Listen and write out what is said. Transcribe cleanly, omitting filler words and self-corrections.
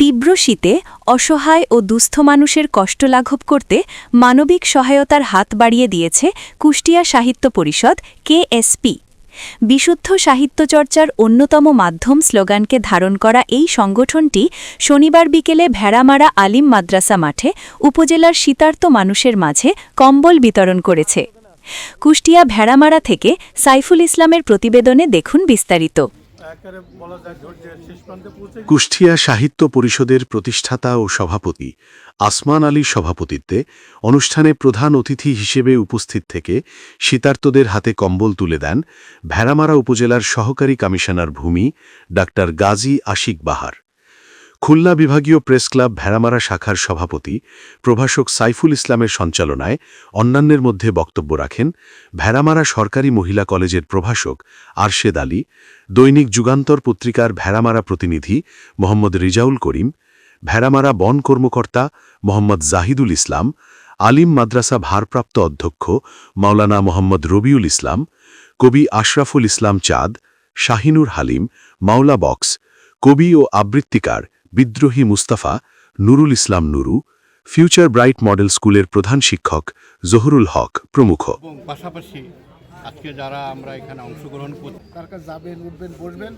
তীব্র শীতে অসহায় ও দুস্থ মানুষের কষ্ট লাঘব করতে মানবিক সহায়তার হাত বাড়িয়ে দিয়েছে কুষ্টিয়া সাহিত্য পরিষদ কেএসপি। বিশুদ্ধ সাহিত্যচর্চার অন্যতম মাধ্যম স্লোগানকে ধারণ করা এই সংগঠনটি শনিবার বিকেলে ভেড়ামারা আলিম মাদ্রাসা মাঠে উপজেলার শীতার্ত মানুষের মাঝে কম্বল বিতরণ করেছে। কুষ্টিয়া ভেড়ামারা থেকে সাইফুল ইসলামের প্রতিবেদনে দেখুন বিস্তারিত। কুষ্টিয়া সাহিত্য পরিষদের প্রতিষ্ঠাতা ও সভাপতি আসমান আলীর সভাপতিত্বে অনুষ্ঠানে প্রধান অতিথি হিসেবে উপস্থিত থেকে শীতার্তদের হাতে কম্বল তুলে দেন ভেড়ামারা উপজেলার সহকারী কমিশনার ভূমি ডাক্তার গাজী আশিক বাহার। খুলনা বিভাগীয় প্রেস ক্লাব ভেড়ামারা শাখার সভাপতি প্রভাষক সাইফুল ইসলামের সঞ্চালনায় অন্যান্যের মধ্যে বক্তব্য রাখেন ভেড়ামারা সরকারি মহিলা কলেজের প্রভাষক আরশেদ আলী, দৈনিক যুগান্তর পত্রিকার ভেড়ামারা প্রতিনিধি মোহাম্মদ রিজাউল করিম, ভেড়ামারা বন কর্মকর্তা মোহাম্মদ জাহিদুল ইসলাম, আলিম মাদ্রাসা ভারপ্রাপ্ত অধ্যক্ষ মাওলানা মোহাম্মদ রবিউল ইসলাম, কবি আশরাফুল ইসলাম চাঁদ, শাহিনুর হালিম, মাওলা বক্স, কবি ও আবৃত্তিকার বিদ্রোহী Mustafa, Nurul Islam Nuru, future bright model স্কুলের প্রধান শিক্ষক জহুরুল হক প্রমুখ। পাশাপাশি আজকে যারা আমরা এখানে অংশগ্রহণ করছি তার কাছে যাবেন, উঠবেন, বসবেন,